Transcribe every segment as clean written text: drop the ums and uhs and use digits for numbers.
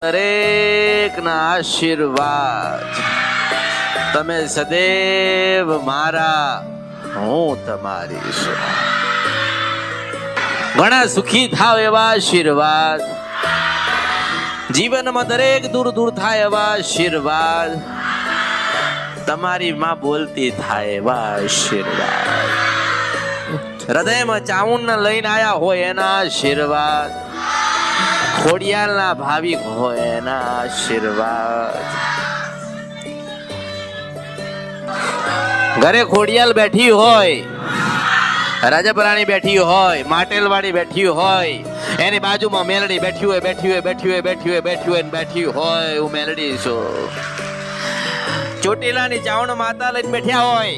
દરેક ના આશીર્વાદ તમે સદૈવ મારા, હું તમારી છું. ઘણા સુખી થાવ એવા આશીર્વાદ, જીવનમાં દરેક દૂર દૂર થાય એવા આશીર્વાદ, તમારી માં બોલતી થાય એવા આશીર્વાદ, હૃદયમાં ચાઉંડ લઈને આયા હોય એના આશીર્વાદ, ખોડિયાલના ભાવિક હોય એના આશીર્વાદ. ઘરે ખોડિયાલ બેઠી હોય, રાજાપરાણી બેઠી હોય, માટેલવાડી બેઠી હોય, એની બાજુમાં મેલડી બેઠી હોય, બેઠી હોય, બેઠી હોય, બેઠી હોય, બેઠી હોય, બેઠી હોય, હું મેલડી છું. ચોટીલાની ચાવણ માતા લઈને બેઠ્યા હોય,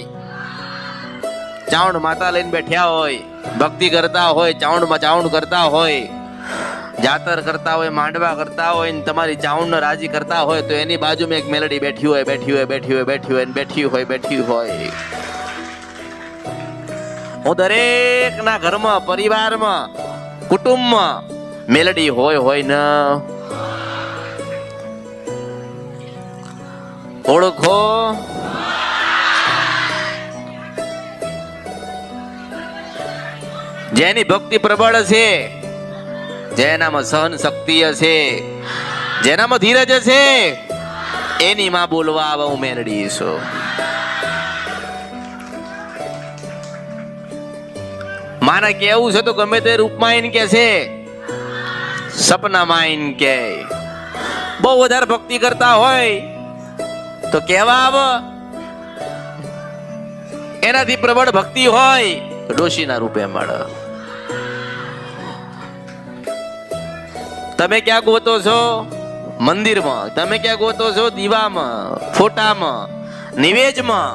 ચાવણ માતા લઈને બેઠ્યા હોય, ભક્તિ કરતા હોય, ચાવણમાં ચાવણ કરતા હોય, જાતર કરતા હોય, માંડવા કરતા હોય, તમારી ચાવણ રાજી કરતા હોય, તો એની બાજુમાં એક મેલડી બેઠી હોય, બેઠી હોય, બેઠી હોય, બેઠી હોય, બેઠી હોય, બેઠી હોય. હું દરેક ના ઘરમાં, પરિવારમાં, કુટુંબમાં મેલડી હોય ને ઓળખો. જેની ભક્તિ પ્રબળ છે, જેનામાં સહન શક્તિ હશે, જેનામાં ધીરજ હશે, એની માં બોલવા આવે હું મેલડી છું. માને કેવું છે તો ગમે તે રૂપમાં એને કે છે, સપનામાં એને કે. બહુ વધારે ભક્તિ કરતા હોય તો કેવા આવે, એનાથી પ્રબળ ભક્તિ હોય તો ડોશીના રૂપે મળે. તમે ક્યાં ગોતો છો? મંદિરમાં. તમે ક્યાં ગોતો છો? દીવામાં, ફોટામાં, નિવેજમાં.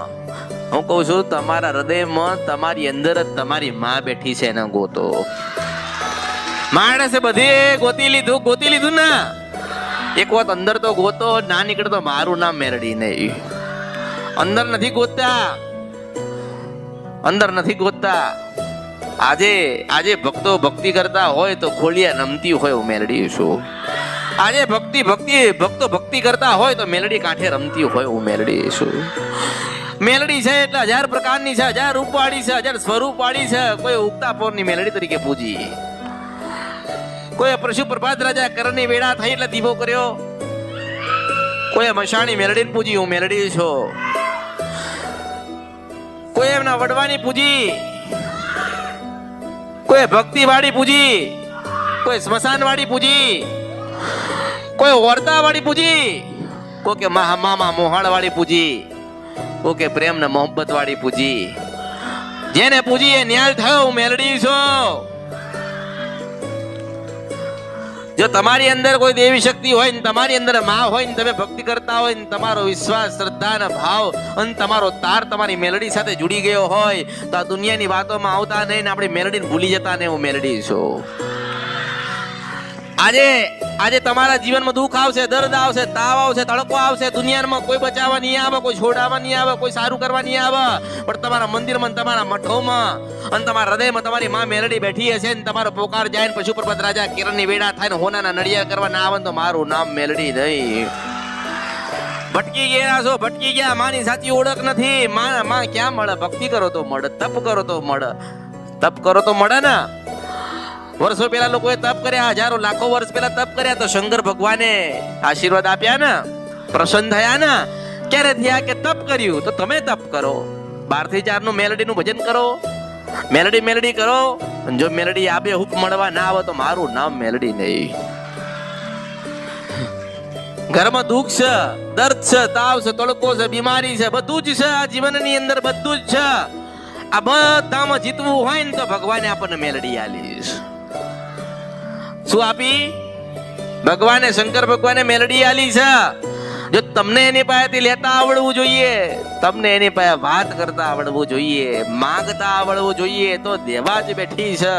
હું કહું છું તમારા હૃદયમાં, તમારી અંદર જ તમારી માં બેઠી છે, એને ગોતો. માણસે બધે ગોતી લીધું ને, એક વાત અંદર તો ગોતો, ના નીકળે તો મારું નામ મેલડી નહીં. અંદર નથી ગોતતા, અંદર નથી ગોતતા. આજે ભક્તો ભક્તિ કરતા હોય તો ખોડિયા નમતી હોય હું મેલડી છું. આજે ભક્તો ભક્તિ કરતા હોય તો મેલડી કાંઠે રમતી હોય હું મેલડી છું. મેલડી છે એટલે 1000 પ્રકારની છે, 1000 રૂપવાળી છે, 1000 સ્વરૂપવાળી છે. કોઈ ઉગતા પોરની મેલડી તરીકે પૂજી, કોઈ પશુ પ્રભાત રાજા કરની વેળા થઈ એટલે દીવો કર્યો, કોઈ મશાણી મેલડીને પૂજી હું મેલડી છું. કોઈ એમના વડવાની પૂજી, કોઈ ભક્તિ વાળી પૂજી, કોઈ સ્મશાન વાળી પૂજી, કોઈ વર્તા વાળી પૂજી, કોઈ કે મામા મોહાળ વાળી પૂજી, કોઈ કે પ્રેમ ને મોહબ્બત વાળી પૂજી. જેને પૂજી એ ન્યાલ થયો હું મેલડી છું. જો તમારી અંદર કોઈ દેવી શક્તિ હોય ને, તમારી અંદર માં હોય ને, તમે ભક્તિ કરતા હોય ને, તમારો વિશ્વાસ, શ્રદ્ધા અને ભાવ અને તમારો તાર તમારી મેલડી સાથે જુડી ગયો હોય તો આ દુનિયાની વાતોમાં આવતા નહીં ને આપણી મેલડીને ભૂલી જતા ને હું મેલડી છું. આજે તમારા જીવનમાં દુઃખ આવશે, દર્દ આવશે, તાવ આવશે, તડકો આવશે, દુનિયામાં કોઈ બચાવવા નહીં આવે, કોઈ છોડાવવા નહીં આવે, કોઈ સારું કરવા નહીં આવે, પણ તમારા મંદિરમાં, તમારા મઠોમાં અને તમારા હૃદયમાં તમારી માં મેલડી બેઠી હશે ને, તમારો પોકાર જાય ને પશુ પ્રપત રાજા કિરણની વેળા થાય ને હોનાના નડિયા કરવા ના આવે તો મારું નામ મેલડી નહીં. ભટકી ગયા છો, ભટકી ગયા. માની સાચી ઓળખ નથી. માં ક્યાં મળે? ભક્તિ કરો તો મળે, તપ કરો તો મળે. તપ કરો તો મળે ને. વર્ષો પહેલા લોકોએ તપ કર્યા, હજારો લાખો વર્ષ પહેલા તપ કર્યા તો શંકર ભગવાને આશીર્વાદ આપ્યા ને, પ્રસન્ન થયા ને. ક્યારે થયા કે તપ કર્યું? તો તમે તપ કરો, 12 થી 4 નું મેલડીનું ભજન કરો, મેલડી કરો. જો મેલડી આપે હુક મળવા ના આવે તો મારું નામ મેલડી નહીં. ઘરમાં દુઃખ છે, દર્દ છે, તાવ છે, તડકો છે, બીમારી છે, બધું જ છે. આ જીવનની અંદર બધું જ છે. આ બધામાં જીતવું હોય ને તો ભગવાને આપણને મેલડી આલીશ. શું આપી? ભગવાને, શંકર ભગવાને મેલડી આલી છે. જો તમને એની પાસેથી લેતા આવડવું જોઈએ, તમને એની પાસે વાત કરતા આવડવું જોઈએ, માંગતા આવડવું જોઈએ, તો દેવા જ બેઠી છે.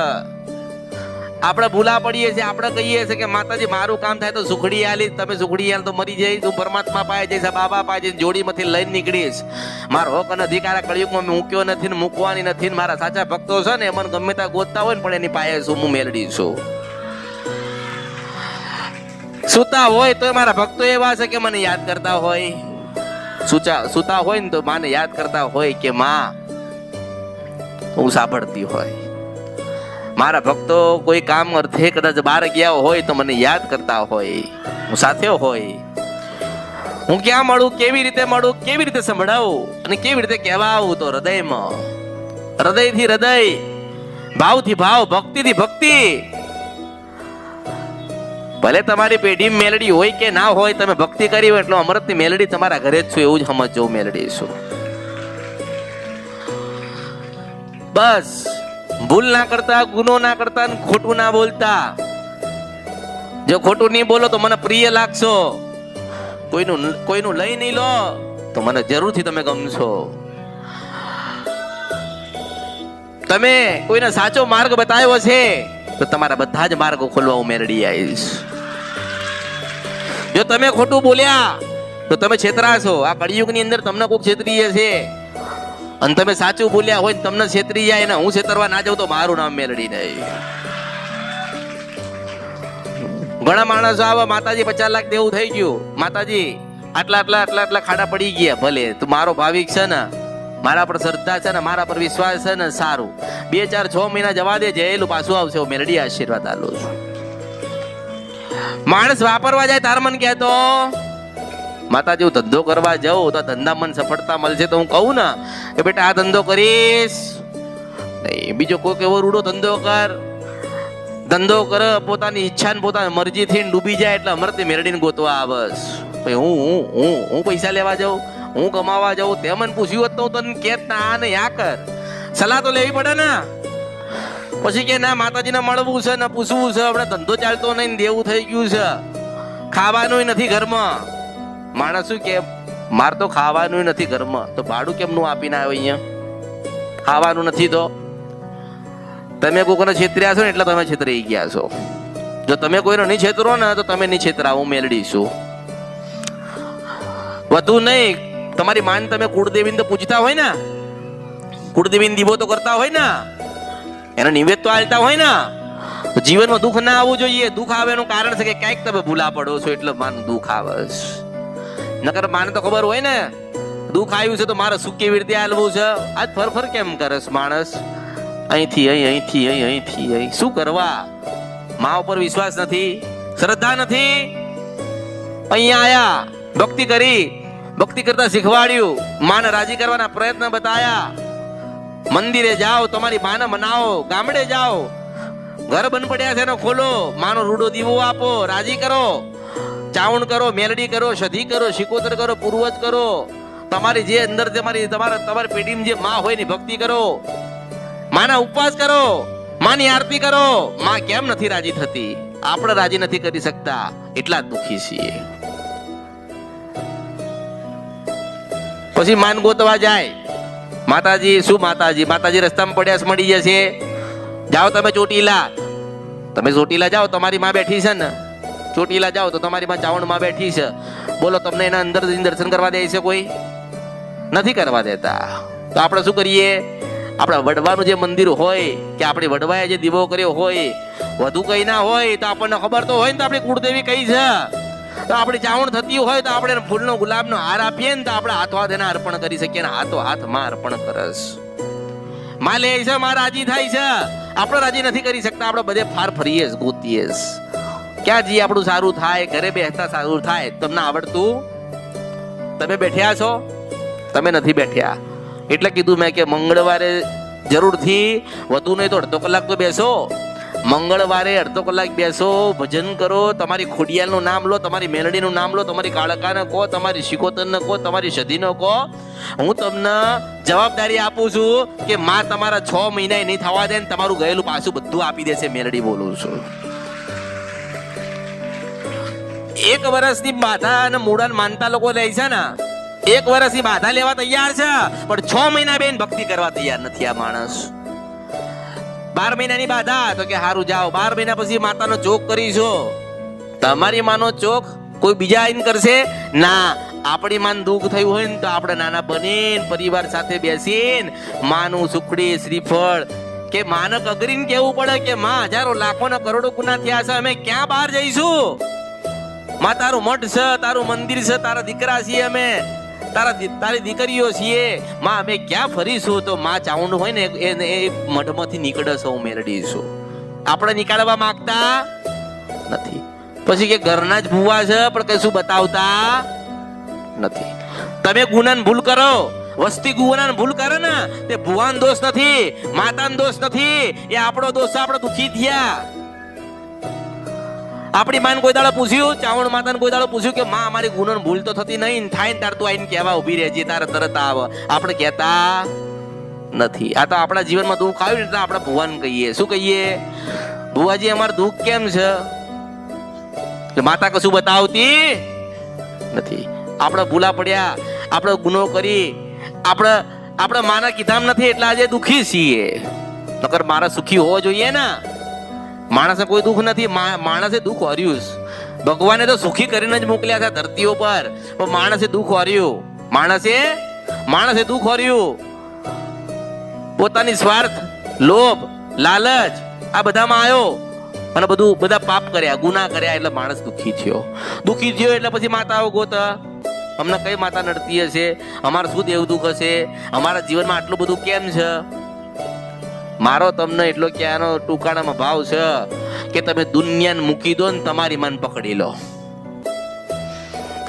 આપણે ભૂલા પડીએ છીએ, આપણે કહીએ છીએ કે માતાજી મારું કામ થાય તો સુખડી આલી, તમે સુખડી આલ તો મરી જઈશ, હું પરમાત્મા પાસે જઈશ, બાબા પાસે જઈશ, જોડીમાંથી લઈને નીકળીશ. મારો હક અને અધિકાર કળિયુગમાં મેં મૂક્યો નથી ને મૂકવાની નથી ને. મારા સાચા ભક્તો છે ને મને ગમે ત્યાં ગોતતા હોય ને પણ એની પાસે છું હું મેલડી છું. સૂતા હોય તો મારા ભક્તો એવા છે કે મને યાદ કરતા હોય, સૂતા હોય ને તો માને યાદ કરતા હોય કે માં હું સાંભળતી હોય. મારા ભક્તો કોઈ કામ અર્થે કદાચ બહાર ગયા હોય તો મને યાદ કરતા હોય, હું સાથે હોય. હું ક્યાં મળું, કેવી રીતે મળું, કેવી રીતે સંભળાવું અને કેવી રીતે કહેવાવું, તો હૃદયમાં, હૃદયથી હૃદય, ભાવથી ભાવ, ભક્તિથી ભક્તિ. ભલે તમારી પેઢી મેલડી હોય કે ના હોય, તમે ભક્તિ કરી હોય એટલે અમૃતની મેલડી તમારા ઘરે જ છું એવું જ સમજજો. મેલડી છું બસ. ભૂલ ના કરતા, ગુનો ના કરતા, ખોટું ના બોલતા. જો ખોટું નહીં બોલો તો મને પ્રિય લાગશો, કોઈનું લઈ નહીં લો તો મને જરૂરથી તમે ગમશો. તમે કોઈને સાચો માર્ગ બતાવ્યો છે તો તમારા બધા જ માર્ગો ખોલવા હું મેળડી આવીશ. જો તમે ખોટું બોલ્યા તો તમે છેતરાશો. આ કળિયુગની અંદર તમને કોઈ છેતરીએ છે અને તમે સાચું બોલ્યા હોય તમને છેતરી જાય ને હું છેતરવા ના જાઉં તો મારું નામ મેલડી નહીં. ઘણા માણસો આવે, માતાજી 50 લાખ દેવું થઈ ગયું, માતાજી આટલા ખાડા પડી ગયા. ભલે તું મારો ભાવિક છે ને, મારા પર શ્રદ્ધા છે ને, મારા પર વિશ્વાસ છે ને, સારું 2 4 6 મહિના જવા દે, જયેલું પાછું આવશે. હું મેલડી આશીર્વાદ આલું છું. માણસ વાપરવા જાય તાર મન કહેતો માતાજી હું ધંધો કરવા જાઉં તો ધંધા મન સફળતા મળશે તો હું કહું ને કે બેટા આ ધંધો કરીશ નહીં, બીજો કોઈક એવો રૂડો ધંધો કર. ધંધો કર પોતાની ઈચ્છા ને પોતાની મરજી થી ડૂબી જાય એટલે અમૃતની મેરડીને ગોતવા આવસ. હું પૈસા લેવા જાઉં, હું કમાવા જાઉં, તે મને પૂછ્યું હોત તો તને કેત ના આ ને આ કર. સલાહ તો લેવી પડે ને. પછી કે ના માતાજીને મળવું છે ને પૂછવું છે, આપણે ધંધો ચાલતો નહીં, દેવું થઈ ગયું છે, ખાવાનું નથી ઘરમાં. માણસ શું કે માર તો ખાવાનું નથી ઘરમાં, તો ભાડું કેમનું આપીને આવ્યો અહીંયા? ખાવાનું નથી તો તમે કોઈને છેતર્યા છો ને એટલે તમે છેતરાઈ ગયા છો. જો તમે કોઈને નહીં છેતરો ને તો તમે નહીં છેતરા, હું મેલડીશું. વધુ નહીં, તમારી માન તમે કુળદેવીને તો પૂછતા હોય ને, કુળદેવીને દીવો તો કરતા હોય ને, એનો નિવેદ તો આલતા હોય ને. તો જીવનમાં દુઃખ ના આવવું જોઈએ. દુઃખ આવે એનું કારણ છે કે ક્યાંક તમે ભૂલા પડો છો એટલે માનું દુઃખ આવે. નકર માને તો ખબર હોય ને દુઃખ આવ્યું છે તો મારે સુખ કેવી રીતે આલવું છે. આજ ફરફર કેમ કરસ માણસ? અહીંથી અહીં શું કરવા? મા ઉપર વિશ્વાસ નથી, શ્રદ્ધા નથી. અહીંયા આયા, ભક્તિ કરી, ભક્તિ કરતા શીખવાડ્યું, માને રાજી કરવાના પ્રયત્ન બતાયા. મંદિરે જાઓ, તમારી માને મનાવો, ગામડે જાઓ, ઘર બંધ પડ્યા છે એને ખોલો, માનો રૂડો દીવો આપો, રાજી કરો, ચાવણ કરો, મેલડી કરો, સધી કરો, શિકોતર કરો, પૂર્વજ કરો. તમારી જે અંદર તમારી પેઢીમાં જે માં હોય ની ભક્તિ કરો, માના ઉપવાસ કરો, માની આરતી કરો. માં કેમ નથી રાજી થતી? આપણે રાજી નથી કરી શકતા, એટલા જ દુખી છીએ. પછી માન ગોતવા જાય. માતાજી શું માતાજી રસ્તામાં પડ્યા મળી જશે. જાઓ તમે ચોટીલા, જાઓ, તમારી માં બેઠી છે ને, ચોટીલા જાઓ તો તમારી માં ચાવણ માં બેઠી છે. બોલો તમને એના અંદર દર્શન કરવા દે છે? કોઈ નથી કરવા દેતા. તો આપણે શું કરીએ? આપણે વડવાનું જે મંદિર હોય કે આપણે વડવાએ જે દીવો કર્યો હોય, વધુ કઈ ના હોય તો આપણને ખબર તો હોય ને તો આપણી કુળદેવી કઈ છે. તો આપણી ચાવણ થતી હોય તો આપણે ફૂલનો ગુલાબનો હાર આપીએ ને તો આપણે હાથ એના અર્પણ કરી શકીએ ને હાથો હાથ માં અર્પણ કરસ. માં લે છે, માં રાજી થાય છે. આપણે રાજી નથી કરી શકતા. આપણે બધે ફાર ફરીએ ગોતીએ. ક્યાં જઈએ આપણું સારું થાય? ઘરે બેસતા સારું થાય. તમને આવડતું? તમે બેઠ્યા છો? તમે નથી બેઠ્યા. એટલે કીધું મેં કે મંગળવારે જરૂરથી વધુ નહીં તો અડધો કલાક તો બેસો. મંગળવારે અડધો કલાક બેસો, ભજન કરો, તમારી ખોડિયાલનું નામ લો, તમારી મેલડીનું નામ લો, તમારી કાળકાને કહો, તમારી શિકોતરને કહો, તમારી સધીને કહો. હું તમને જવાબદારી આપું છું કે માં તમારા 6 મહિના નહીં થવા દે ને તમારું ગયેલું પાછું બધું આપી દેશે. મેલડી બોલું છું. 1 વર્ષની બાધા અને મૂળન માનતા લોકો લે છે ને, 1 વર્ષની બાધા લેવા તૈયાર છે પણ 6 મહિના બેન ભક્તિ કરવા તૈયાર નથી આ માણસ. 12 મહિનાની બાધા તો કે હારું જાઓ, 12 મહિના પછી માતાનો ચોક કરીશું. તમારી માનો ચોક કોઈ બીજા આઈને કરશે ના. આપણી માન દુઃખ થયું હોય ને તો આપણે નાના બનીને પરિવાર સાથે બેસીને માનું સુખડી શ્રીફળ કે માનક અગરીને કેવું પડે કે માં હજારો લાખો ના કરોડો ગુના થયા છે, અમે ક્યાં બહાર જઈશું? માં તારું મઠ છે, તારું મંદિર છે, તારા દીકરા છીએ અમે, તારી દીકરીઓ છીએ. માં અમે ક્યાં ફરીશું? તો માં ચાઉંડ હોય ને એ મઠમાંથી નીકળે છે મેલડીશું. આપણે નીકાળવા માંગતા નથી. પછી કે ઘરના જ ભૂવા છે પણ કશું બતાવતા નથી. તમે ગુનાને ભૂલ કરો, વસ્તી ગુનાને ભૂલ કરે ને તે ભુવાનો દોષ નથી, માતાનો દોષ નથી, એ આપણો દોષ છે. આપણે દુખી થયા. આપણી માને કોઈ દાડો પૂછ્યું, ચાવણ માતાને કોઈ દાડો પૂછ્યું કે માં અમારી ગુનાને ભૂલ તો થતી નહીં, થાય ને તાર તું આઈને કહેવા ઉભી રહેજે, તારે તરત આવે? આપણે કહેતા નથી. આ તો આપણા જીવનમાં દુઃખ આવ્યું ને આપણે ભુવાને કહીએ. શું કહીએ? ભુવાજી અમારું દુઃખ કેમ છે? માતા કશું બતાવતી નથી. આપણે ભૂલા પડ્યા, આપણે ગુનો કરી, આપણે માના કીધામ નથી એટલે આજે દુઃખી છીએ. નકર મારા સુખી હોવો જોઈએ ને. માણસને કોઈ દુઃખ નથી, માણસે દુઃખ હર્યું. ભગવાને તો સુખી કરીને જ મોકલ્યા હતા ધરતીઓ પર, પણ માણસે દુઃખ હર્યું. માણસે દુઃખ હર્યું. પોતાની સ્વાર્થ, લોભ, લાલચ આ બધામાં આવ્યો અને બધા પાપ કર્યા, ગુના કર્યા, એટલે માણસ દુઃખી થયો. એટલે પછી માતાઓ ગોતા, અમને કઈ માતા નડતી હશે, અમારે શું દેવ દુઃખ હશે, અમારા જીવનમાં આટલું બધું કેમ છે? મારો તમને એટલો ક્યાંનો ટૂંકાણામાં ભાવ છે કે તમે દુનિયાને મૂકી દો ને તમારી મન પકડી લો.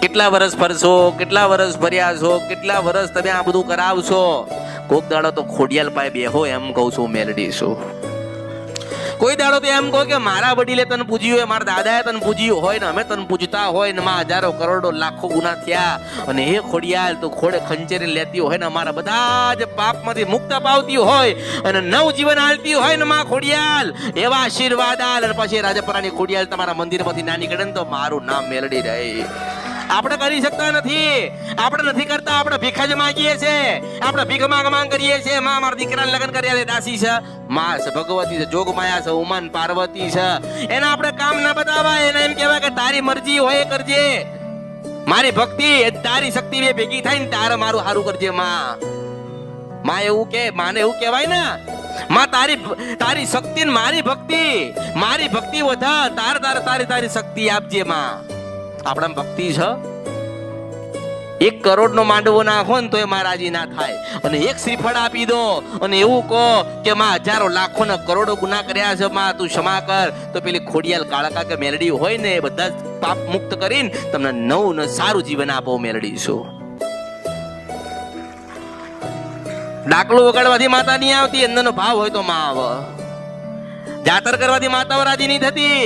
કેટલા વર્ષ ફરશો, કેટલા વર્ષ ફર્યા છો, કેટલા વર્ષ તમે આ બધું કરાવશો? કોક દાડો તો ખોડિયાલ પાય બેહો એમ કહું છું મેલડી છું. કોઈ દાડો તો એમ કહો કે મારા વડીલે તને પૂજ્યું હોય, મારા દાદાએ તને પૂજ્યું હોય ને અમે તને પૂજતા હોય ને માં હજારો કરોડો લાખો ગુના થયા અને હે ખોડિયાલ તો ખોડે ખંચેરી લેતી હોય ને અમારા બધા જ પાપમાંથી મુક્ત પાવતી હોય અને નવ જીવન આલતી હોય ને માં ખોડિયાલ, એવા આશીર્વાદ આલ અને પછી રાજપરાની ખોડિયાલ તમારા મંદિરમાંથી ના નીકળે ને તો મારું નામ મેલડી રહે. આપણે કરી શકતા નથી, આપણે નથી કરતા, આપણે ભીખ જ માંગીએ છીએ, આપણે ભીખ માંગ કરીએ છીએ. માં મારા દીકરાને લગ્ન કર્યા છે, દાસી છે, માં છે ભગવતી છે, જોગમાયા છે, ઉમાન પાર્વતી છે, એના આપણે કામ ના બતાવાય. એને એમ કહેવાય કે તારી મરજી હોય કરજે, મારી ભક્તિ તારી શક્તિ બે ભેગી થાય ને તારે મારું સારું કરજે. માં એવું કે, માને એવું કહેવાય ને, માં તારી શક્તિ ને મારી ભક્તિ વધા, તારી શક્તિ આપજે. માં આપણા ભક્તિ છે. 1 કરોડનો માંડવો નાખો ને તો એ માં રાજી ના થાય, અને 1 શ્રીફળ આપી દો અને એવું કહો કે માં હજારો લાખો ને કરોડો ગુના કર્યા છે, માં તું ક્ષમા કર, તો પેલી ખોડિયાલ કાળકા કે મેલડી હોય ને એ બધા પાપ મુક્ત કરીને તમને નવું ને સારું જીવન આપો મેલડી છું. ડાકલો વગાડવાથી માતા નહીં આવતી, અંદરનો ભાવ હોય તો માં આવે. જાતર કરવાથી માતાઓ રાજી નહીં થતી.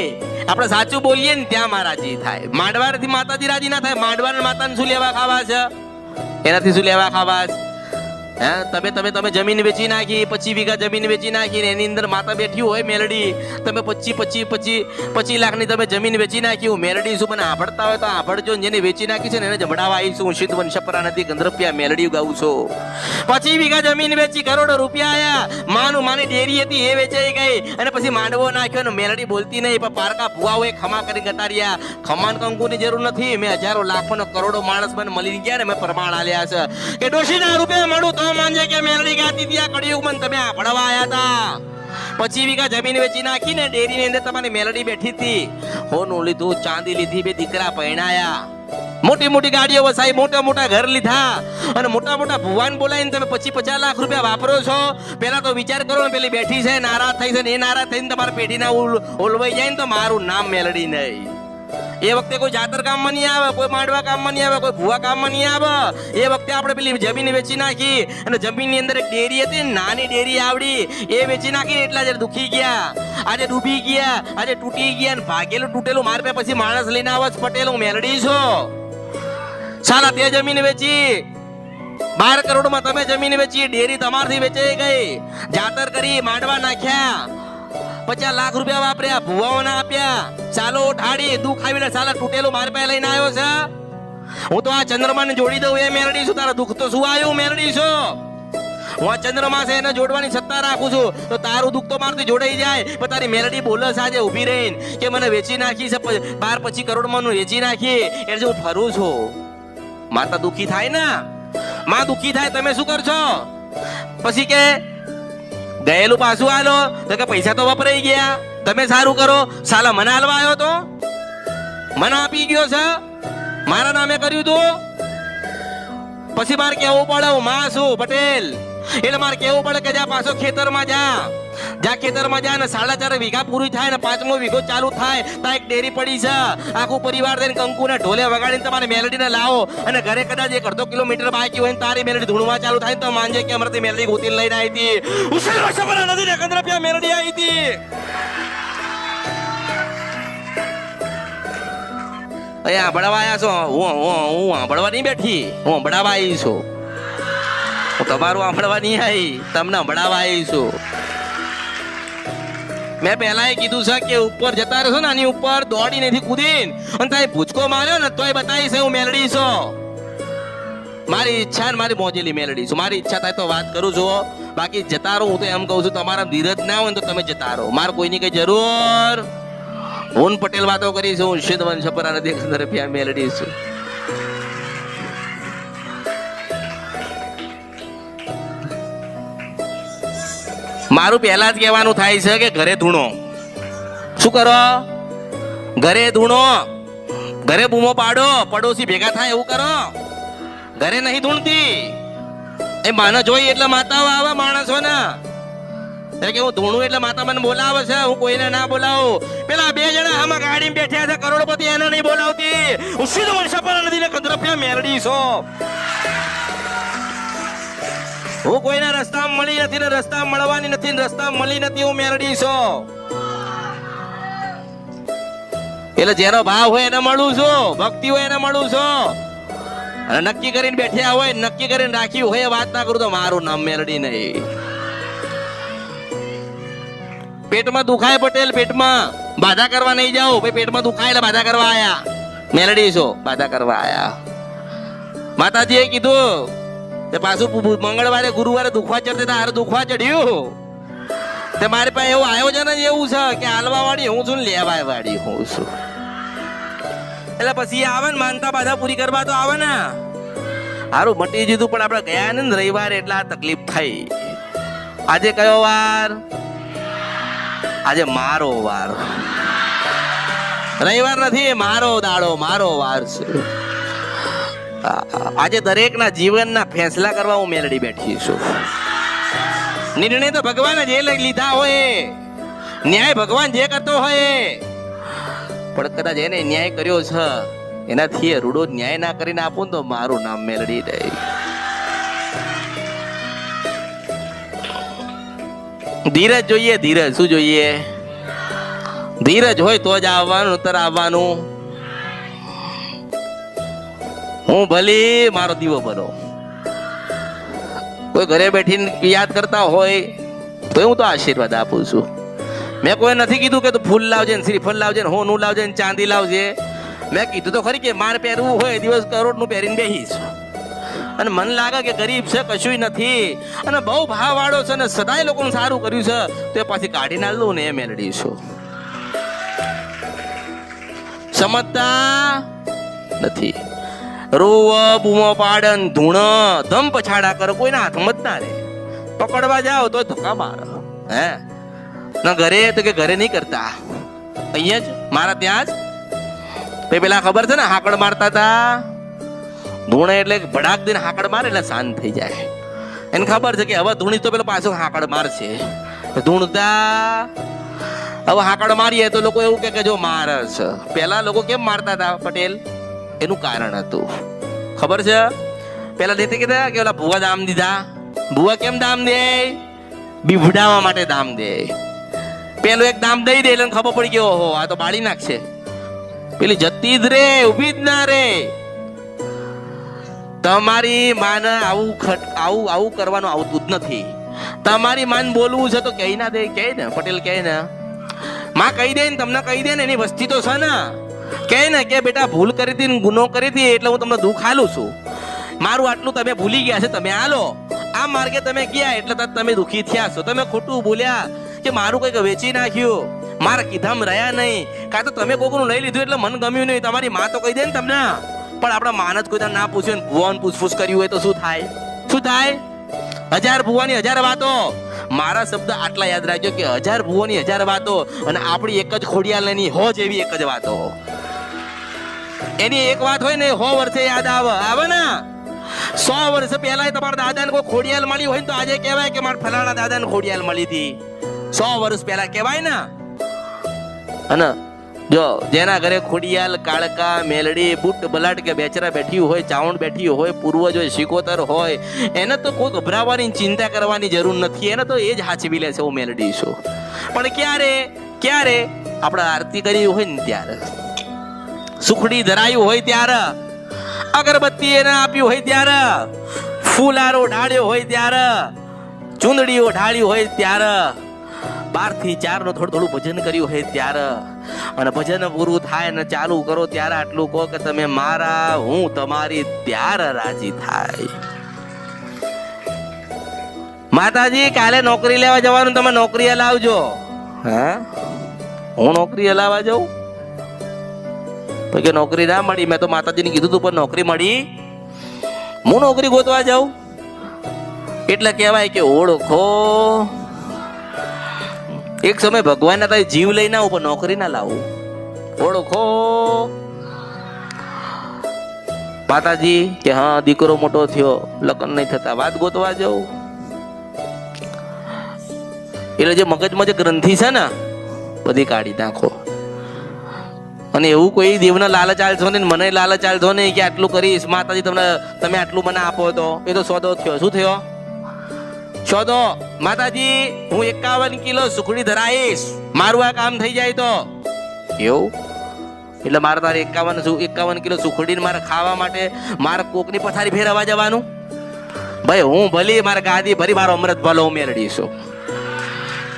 આપણે સાચું બોલીએ ને ત્યાં માં રાજી થાય. માંડવાથી માતાજી રાજી ના થાય. માંડવાના માતાને શું લેવા ખાવા છે? એનાથી શું લેવા ખાવા છે? તમે જમીન વેચી નાખી, 25 વીઘા જમીન વેચી નાખી ને એની અંદર માતા બેઠી હોય મેલડી, તમે 25 લાખની તમે જમીન વેચી નાખી. હું મેલડી શું મને આભડતા હોય તો આભડજો. જેને વેચી નાખી છે ને એને જમડાવા આવીશું. હું સિદ્ધ વંશપરા નથી, ગંધર્પિયા મેલડી ગાઉં છું. 25 વીઘા જમીન વેચી, કરોડો રૂપિયા આયા. માની ડેરી હતી એ વેચાઈ ગઈ અને પછી માંડવો નાખ્યો ને મેલડી બોલતી નહીં, પણ પારકા ભુવાઓએ ખમા કરી ગતાર્યા. ખમાન કંકુની જરૂર નથી, મેં હજારો લાખો ને કરોડો માણસ મને મળી ગયા ને મેં પ્રમાણ આલ્યા છે કે ડોશીના રૂપિયા મળું તો માનજે કે મેલડી ગાતી ત્યાં કળિયુગમાં તમે આભડવા આયા હતા. 25 વીઘા જમીન વેચી નાખી ને ડેરીની અંદર તમારી મેલડી બેઠી હતી. હોનું લીધું, ચાંદી લીધી, 2 દીકરા પરણાયા, મોટી ગાડીઓ વસાઈ, મોટા ઘર લીધા અને મોટા ભુવાન બોલાવીને તમે 25-50 લાખ રૂપિયા વાપરો છો. પેલા તો વિચાર કરો ને, પેલી બેઠી છે નારાજ થઈ છે ને એ નારાજ થઈને તમારા પેઢીના ઓલવાઈ જાય ને તો મારું નામ મેલડી નહીં. એ વખતે કોઈ જાતર કામમાં નહીં આવે, કોઈ માંડવા કામમાં નહીં આવે, કોઈ ભુવા કામમાં નહીં આવે. એ વખતે આપણે પેલી જમીન વેચી નાખી અને જમીનની અંદર એક ડેરી હતી, નાની ડેરી આવડી, એ વેચી નાખી એટલા જ દુખી ગયા, આજે ડૂબી ગયા, આજે તૂટી ગયા. ભાગેલું તૂટેલું માર પે પછી માણસ લઈને આવે પટેલ હું મેલડી છો. સાલા તે જમીન વેચી, 12 કરોડમાં તમે જમીન વેચી, ડેરી તમારથી વેચાઈ ગઈ, જાતર કરી, માંડવા નાખ્યા, 50 લાખ રૂપિયા વાપર્યા, ભુવાઓને આપ્યા, ચાલો ઠાડી દુઃખ આવીને સાલા તૂટેલું માર પાસે લઈને આવ્યો છે. હું તો આ ચંદ્રમાને જોડી દઉં એ મેલડી છું. તારા દુઃખ તો શું આવ્યું મેલડી છો? હું આ ચંદ્રમા છે એને જોડવાની સત્તા રાખું છું, તો તારું દુઃખ તો મારથી જોડાઈ જાય. પણ તારી મેલડી બોલે છે આજે ઉભી રહીને કે મને વેચી નાખી છે, 12-25 કરોડમાં વેચી નાખી, એટલે હું ફરું છું. માતા દુઃખી થાય ને, માં દુઃખી થાય, તમે શું કરશો? પછી કે ગયેલું પાછું આલો તો કે પૈસા તો વપરાઈ ગયા, તમે સારું કરો, સાલા મને હાલવા આવ્યો તો મને આપી ગયો છે, મારા નામે કર્યું તું, પછી મારે કેવું પડે હું માં છું પટેલ, એટલે મારે કેવું પડે કે જા પાછો ખેતરમાં જા ખેતરમાં જા ને 4.5 વીઘા પૂરી થાય ને 5મો વીઘો ચાલુ થાય તો એક ડેરી પડી છે, આખું પરિવાર થઈને કંકુને ઢોલે વગાડીને તમારે મેલડીને લાવો અને ઘરે કદાચ 1.5 કિલોમીટર બાકી હોય ને તારી મેલડી ધૂણવા ચાલુ થાય તો માનજે કે અમારથી મેલડી ગોતીને લઈને આવી હતી, ઉછેર વર્ષા નથી ને 15 રૂપિયા મેલડી આવી હતી. અહીંયા ભણવા આવ્યા છો, હું ભણવા નહીં બેઠી, હું ભણાવવા આવી છું, હું તમારું સાંભળવા નહીં આવી, તમને ભણાવવા આવી છું. મેં પહેલા કીધું છે કે ઉપર જતા રહેશો ને આની ઉપર દોડી નથી કૂદીને અને તારી ભૂચકો માર્યો ને તોય બતાવીશ હું મેલડી છો. મારી ઈચ્છા ને મારી મોજેલી મેલડી છું, મારી ઈચ્છા થાય તો વાત કરું છું, બાકી જતા રહો. હું તો એમ કહું છું તમારા ધીરજ ના હોય ને તો તમે જતા રહો, મારે કોઈની કઈ જરૂર. હું પટેલ વાતો કરી છું, હું સિદ્ધવન છપરા નથી 15 રૂપિયા મેલડી છું. મારું પહેલા જ કહેવાનું થાય છે કે ઘરે ધૂણો. શું કરો? ઘરે ધૂણો, ઘરે બૂમો પાડો, પડોશી ભેગા થાય એવું કરો. ઘરે નહીં ધૂણતી. એ માને જોઈ એટલે માતાઓ આવે માણસો ને કે હું ધૂણું એટલે માતા મને બોલાવે છે, હું કોઈને ના બોલાવું. પેલા 2 જણા આમાં ગાડીમાં બેઠ્યા છે કરોડપતિ, એને નહીં બોલાવતી. હું સીધો વર્ષા પર નથી ને 15 રૂપિયા મેલડી છો. હું કોઈના રસ્તામાં મળી નથી ને રસ્તા મળવાની નથી ને રસ્તા મળી નથી, હું મેલડી છો. એટલે જેનો ભાવ હોય એને મળું છું, ભક્તિ હોય એને મળું છું. અને નક્કી કરીને બેઠ્યા હોય, નક્કી કરીને રાખ્યું હોય વાત ના કરું તો મારું નામ મેલડી નહીં. પેટમાં દુખાય પટેલ, પેટમાં બાધા કરવા નહીં જાઓ. ભાઈ પેટમાં દુખાય એટલે બાધા કરવા આયા, મેલડી છો બાધા કરવા આયા. માતાજીએ કીધું તે પાછું મંગળવારે ગુરુવારે દુખવા ચડતા હારે દુખવા ચડ્યું તે મારી પાસે એવું આયોજન જ એવું છે કે હાલવા વાળી હું છું ને લેવા વાળી હું છું. એટલે પછી આવે ને માનતા બાધા પૂરી કરવા તો આવે ને. હારું મટી જીધું પણ આપણે ગયા ને રવિવારે એટલે આ તકલીફ થઈ. આજે કયો વાર? આજે મારો વાર. રવિવાર નથી, મારો દાડો, મારો વાર છે. આજે દરેકના જીવનના ફેસલા કરવા હું મેલડી બેઠી છું. નિર્ણય તો ભગવાન જે લીધા હોય, ન્યાય ભગવાન જે કરતો હોય, પણ કદાચ એને ન્યાય કર્યો છે એનાથી રૂડો ન્યાય ના કરીને આપું તો મારું નામ મેલડી નહીં. ધીરજ જોઈએ, ધીરજ. શું જોઈએ? ધીરજ હોય તો જ આવવાનું, ઉત્તર આવવાનું. હું ભલી મારો દીવો ભલો. કોઈ ઘરે બેઠીને યાદ કરતા હોય તો હું તો આશીર્વાદ આપું છું. મેં કોઈ નથી કીધું કે તું ફૂલ લાવજે ને શ્રીફળ લાવજે ને હોનું લાવજે ને ચાંદી લાવજે. મેં કીધું તો ખરી કે મારે પહેરવું હોય દિવસ કરોડનું પહેરીને બેહીશ. અને મને લાગે કે ગરીબ છે, કશું નથી, અને બહુ ભાવ વાળો છે ને સદાય લોકોને સારું કર્યું છે તો એ પાછી કાઢી ના લઉં ને એ મેળવી છું. સમજતા નથી. રોવ બૂમો પાડન ધૂણ ધમ પછાડા કરો, કોઈના હાથમાં જ ના રે. પકડવા જાઓ તો ધક્કા માર. હે ના ઘરે તો કે ઘરે નહીં કરતા, અહીંયા જ મારા ત્યાં જ. પેલા ખબર છે ને હાકડ મારતા હતા. ધૂણે એટલે ભડાક દઈને હાકડ મારે એટલે શાંત થઈ જાય. એને ખબર છે કે હવે ધૂણી તો પેલો પાછો હાકડ મારશે. ધૂણતા હવે હાકડ મારીએ તો લોકો એવું કે જો મારે છે. પેલા લોકો કેમ મારતા હતા પટેલ? એનું કારણ હતું ખબર છે? પેલા દેતે કીધા કે ઓલા ભુવા દામ દીધા. ભુવા કેમ દામ દે? બીવડાવવા માટે દામ દે. પેલું એક દામ દઈ દે એટલે ખબર પડી ગયો ઓહો આ તો બાળી નાખશે. પેલી જતી જ રે, ઉભી જ ના રે. તમારી માને આવું કરવાનું આવતું જ નથી. તમારી માન બોલવું છે તો કહી ના દે, કહે ને પટેલ, કહે ને માં કહી દે ને તમને કહી દે ને એની વસ્તી તો છે ને. કહે ને કે બેટા ભૂલ કરી હતી ને ગુનો કરી હતી એટલે હું તમને દુઃખ આલું છું. મારું આટલું તમે ભૂલી ગયા છે, તમે આલો. આ માર્ગે તમે ગયા એટલે તમે દુઃખી થયા છો. તમે ખોટું બોલ્યા કે મારું કંઈક વેચી નાખ્યું, મારા કીધામાં રહ્યા નહીં, કાં તો તમે કોકનું લઈ લીધું એટલે મને ગમ્યું નહીં. તમારી માં તો કહી દે ને તમને. પણ આપણા માન જ કોઈ ના પૂછ્યું ને ભુવાન પૂછફૂછ કર્યું હોય તો શું થાય? શું થાય? 1000 ભુવાની 1000 વાતો. મારા શબ્દ આટલા યાદ રાખજો કે 1000 ભુવાની 1000 વાતો અને આપણી એક જ ખોડિયાલની હો જેવી એક જ વાતો. એની એક વાત હોય ને 100 વર્ષે યાદ આવે ને 100 વર્ષ પહેલા તમારા દાદાને કોઈ ખોડિયાલ મળી હોય ને તો આજે કહેવાય કે મારા ફલાણા દાદાને ખોડિયાલ મળી હતી. 100 વર્ષ પહેલા કહેવાય ને. અને જો જેના ઘરે ખોડિયાલ, કાળકા, મેલડી, બુટ બલાટ કે બેચરા બેઠી હોય, ચાવણ બેઠી હોય, પૂર્વજ હોય, શિકોતર હોય, એને તો કોઈ ગભરાવાની ચિંતા કરવાની જરૂર નથી. એને તો એ જ હાચવી લે છે હું મેલડી છું. પણ ક્યારે આપણે આરતી કરી હોય ને ત્યારે, સુખડી ધરાયું હોય ત્યારે, અગરબત્તી એને આપ્યું હોય ત્યારે, ફૂલારો ઢાળ્યો હોય ત્યારે, ચૂંદડીઓ ઢાળ્યું હોય ત્યારે, 12 થી 4 નો થોડું ભજન કર્યું હોય ત્યારે, અને ભજન પૂરું થાય ને ચાલુ કરો ત્યારે આટલું કહો કે તમે મારા હું તમારી ત્યારે રાજી થાય. માતાજી કાલે નોકરી લેવા જવાનું, તમે નોકરી હલાવજો. હા, હું નોકરી હલાવવા જાઉં તો કે નોકરી ના મળી. મેં તો માતાજીને કીધું તું પણ નોકરી મળી, હું નોકરી ગોતવા જાઉં. એટલે કહેવાય કે ઓળખો, એક સમય ભગવાન ના જીવ લઈને આવું પણ નોકરી ના લાવું. ઓળખો. માતાજી કે હા દીકરો મોટો થયો, લગ્ન નહીં થતા, વાત ગોતવા જાઉં. એટલે જે મગજમાં જે ગ્રંથિ છે ને બધી કાઢી નાખો. અને એવું કોઈ દેવને લાલચ આલશો ને મને લાલચ આલશો નહીં કે આટલું કરીશ માતાજી તમે આટલું મને આપો. તો એ તો સોદો થયો. શું થયો? સોદો. માતાજી હું 51 કિલો સુખડી ધરાઈશ, મારું આ કામ થઈ જાય તો. એવું? એટલે મારે તારે 51 કિલો સુખડી મારે ખાવા માટે મારે કોકની પથારી ફેરવા જવાનું? ભાઈ હું ભલી મારે ગાદી ભરી મારો અમૃત ભલો મેળવીશું.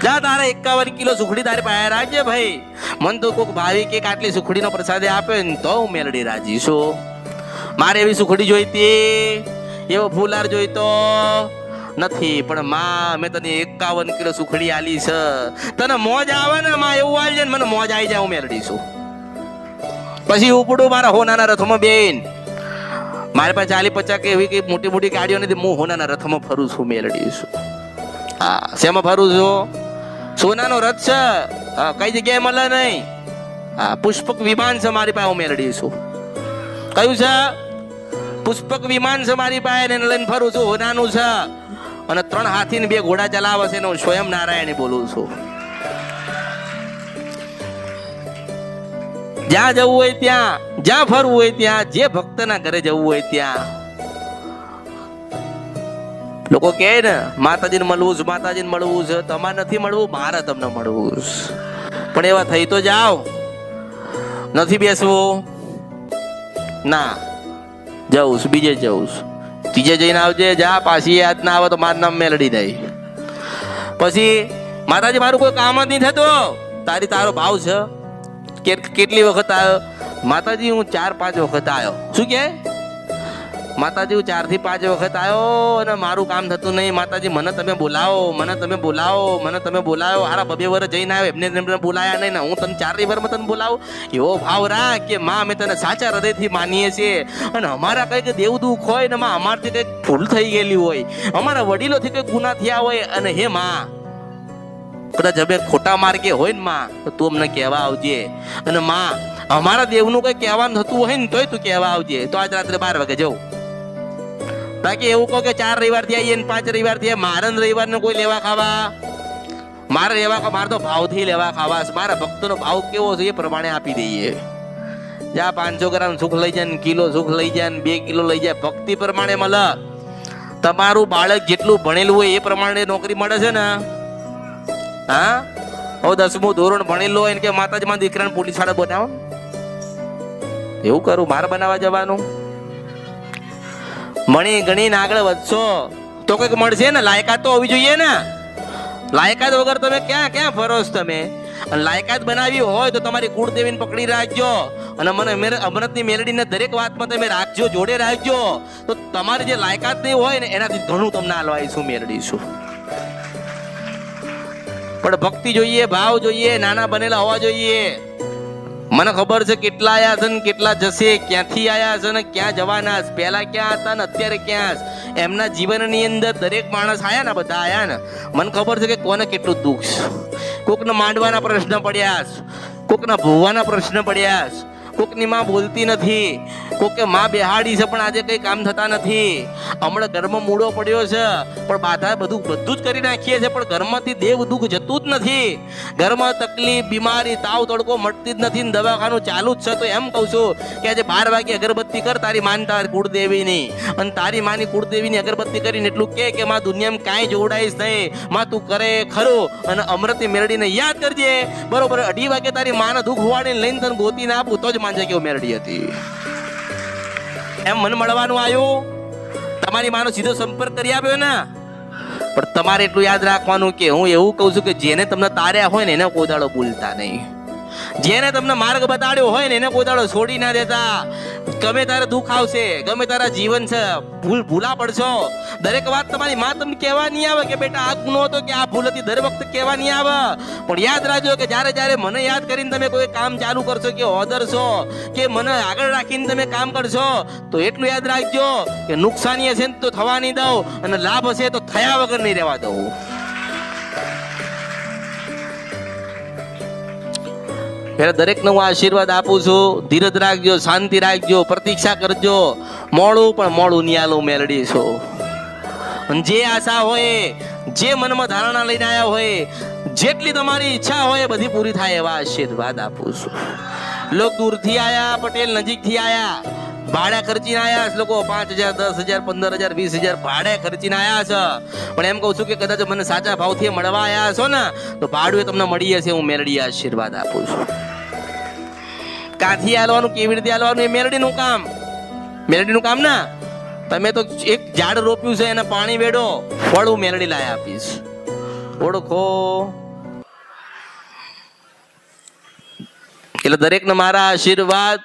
જા તારે 51 કિલો સુખડી તારી પાસે રાખજે ભાઈ. મન તો કોઈક ભાવિક એક આટલી સુખડીનો પ્રસાદ આપે ને તો હું મેળડી રાજી છું. મારે એવી સુખડી જોઈતી, એવો ફૂલાર જોઈતો નથી. પણ માં મેં તને 51 કિલો સુખડી આલી છે, તને મોજ આવે ને માં એવું આલજે ને મને મોજ આવી જાય હું મેળડી છું. પછી ઉપડું મારા હોનાના રથમાં બેન. મારી પાસે 40-50 કે એવી મોટી મોટી ગાડીઓ નથી, હું હોનાના રથમાં ફરું છું મેળડી છું. હા, શેમાં ફરું છું? સોનાનો રથ છે. હા, કઈ જગ્યાએ મળે નહીં. હા, પુષ્પક વિમાન છે મારી પાસે, હું મેળડી છું. કયું છે? પુષ્પક વિમાન છે મારી પાસે, એને લઈને ફરું છું. હોનાનું છે. અને 3 હાથી ને 2 ઘોડા ચલાવે છે, હું સ્વયં નારાયણ બોલું છું. જ્યાં જવું હોય ત્યાં, જ્યાં ફરવું હોય ત્યાં, જે ભક્તના ઘરે જવું હોય ત્યાં. લોકો કહે ને માતાજીને મળવું છે, માતાજીને મળવું છે. તમારે નથી મળવું, મારે તમને મળવું છે. પણ એવા થઈ તો જાઓ. નથી બેસવું ના, જવું છું, બીજે જવું છું. ત્રીજે જઈને આવજે. જા, પાછી યાદ ના આવે તો મારું નામ મેલડી દઈ. પછી માતાજી મારું કોઈ કામ જ નહીં થતું, તારો ભાવ છે. કેટલી વખત આવ્યો માતાજી? હું 4-5 વખત આવ્યો. શું કે માતાજી? હું 4 થી 5 વખત આવ્યો અને મારું કામ થતું નહીં. માતાજી મને તમે બોલાવો, મને તમે બોલાવો, મને તમે બોલાવો. હારા 2 વર્ષ જઈને આવ્યો, એમને બોલાયા નહીં ને હું તને 4 વારમાં તને બોલાવું. એવો ભાવ રાખ કે માં અમે તને સાચા હૃદયથી માનીએ છીએ. અને અમારા કંઈક દેવ દુઃખ હોય ને માં અમારથી કંઈક ભૂલ થઈ ગયેલી હોય, અમારા વડીલોથી કંઈક ગુના થયા હોય, અને હે માં કદાચ અમે ખોટા માર્ગે હોય ને માં તો તું અમને કહેવા આવજે. અને માં અમારા દેવનું કંઈ કહેવાનું થતું હોય ને તોય તું કહેવા આવજે. તો આજ રાત્રે 12 વાગે જવું. બાકી એવું કહો કે 4 રવિવાર થી આવીએ ને 5 રવિવાર થી મારે રવિવાર ને કોઈ લેવા ખાવા, મારે તો ભાવથી લેવા ખાવા. મારા ભક્તનો ભાવ કેવો છે એ પ્રમાણે આપી દઈએ. જ્યાં 500 ગ્રામ સુખ લઈ જાય ને કિલો સુખ લઈ જાય ને 2 કિલો લઈ જાય, ભક્તિ પ્રમાણે મળે. તમારું બાળક જેટલું ભણેલું હોય એ પ્રમાણે નોકરી મળે છે ને. હા, હવે 10મું ધોરણ ભણેલું હોય ને કે માતાજી માં દીકરાને પોલીસ વાળા બનાવો, એવું કરું? મારે બનાવવા જવાનું? મણી ગણીને આગળ વધશો તો કંઈક મળશે ને. લાયકાત તો હોવી જોઈએ ને. લાયકાત વગર તમે ક્યાં ફરો છો તમે? અને લાયકાત બનાવી હોય તો તમારી કુળદેવીને પકડી રાખજો. અને મને અમૃતની મેલડીને દરેક વાતમાં તમે રાખજો, જોડે રાખજો. તો તમારી જે લાયકાત નહીં હોય ને એનાથી ઘણું તમને આલવાઈશું, મેળવીશું. પણ ભક્તિ જોઈએ, ભાવ જોઈએ, નાના બનેલા હોવા જોઈએ. મને ખબર છે કેટલા આયા છે ને કેટલા જશે, ક્યાંથી આયા છે ને ક્યાં જવાના છે, પહેલા ક્યાં હતા ને અત્યારે ક્યાં છે. એમના જીવનની અંદર દરેક માણસ આયા ને, બધા આયા ને. મને ખબર છે કે કોને કેટલું દુઃખ છે. કોકને માંડવાના પ્રશ્ન પડ્યા છે, કોકના ભોવાના પ્રશ્ન પડ્યા છે. કોકની માં બોલતી નથી, કોકે માં બેહાડી છે પણ આજે કઈ કામ થતા નથી. હમણાં ઘરમાં મૂડો પડ્યો છે પણ બાધા બધું જ કરી નાખીએ છે પણ ઘરમાંથી દેવ દુઃખ જતું જ નથી. ઘરમાં તકલીફ, બીમારી, તાવ તડકો મળતી જ નથી, દવાખાનું ચાલુ જ છે. તો એમ કહું છું કે આજે 12 વાગે અગરબત્તી કર તારી માન તારી કુળદેવીની, અને તારી માની કુળદેવીની અગરબત્તી કરીને એટલું કે માં દુનિયામાં કાંઈ જોડાઈશ નહીં, માં તું કરે ખરું. અને અમૃતની મેરડીને યાદ કરજે. બરોબર 2:30 વાગે તારી માને દુઃખ હોવાડીને લઈને તને ગોતીને આપું તો જ માનજે કે મેરડી હતી. એમ મને મળવાનું આવ્યું, તમારી માનો સીધો સંપર્ક કરી આપ્યો ને. પણ તમારે એટલું યાદ રાખવાનું કે હું એવું કહું છું કે જેને તમને તાર્યા હોય ને એને કોઈ દાડો ભૂલતા નહીં. જેને તમને માર્ગ બતાડ્યો હોય ને એને કોઈ દાડો છોડી ના દેતા. ગમે તારે દુઃખ આવશે, ગમે તારા જીવન છે, ભૂલા પડશો, દરેક વાત તમારી માં તમને કહેવા નહીં આવે કે બેટા આ ગુનો હતો કે આ ભૂલ હતી, દર વખતે કહેવા નહીં આવે. પણ યાદ રાખજો કે જ્યારે મને યાદ કરીને તમે કોઈ કામ ચાલુ કરશો કે ઓધરશો કે મને આગળ રાખીને તમે કામ કરશો તો એટલું યાદ રાખજો કે નુકસાની હશે તો થવા નહીં દઉં અને લાભ હશે તો થયા વગર નહીં રહેવા દઉં. દરેકને હું આશીર્વાદ આપું છું. ધીરજ રાખજો, શાંતિ રાખજો, પ્રતીક્ષા કરજો. મોડું પણ મોડું નિયાલું મેળડી છો. જે આશા હોય, જે મનમાં ધારણા લઈને આવ્યા હોય, જેટલી તમારી ઈચ્છા હોય બધી પૂરી થાય એવા આશીર્વાદ આપું છું. લોકો દૂરથી આયા, પટેલ નજીકથી આયા, ભાડા ખર્ચીને આયા છે. લોકો 5,000, 10,000, 15,000, 20,000 ભાડે ખર્ચીને આયા છે. પણ એમ કહું છું કે કદાચ મને સાચા ભાવથી મળવા આયા છો ને તો ભાડું તમને મળી જશે. હું મેરડી આશીર્વાદ આપું છું. કાથી આલવાનું, કેવી રીતે આલવાનું એ મેરડીનું કામ. મેરડીનું કામ ના, તમે તો એક ઝાડ રોપ્યું છે એને પાણી વેડો, ફળ હું મેરડી લાવી આપીશ. ઓળખો. એટલે દરેકને મારા આશીર્વાદ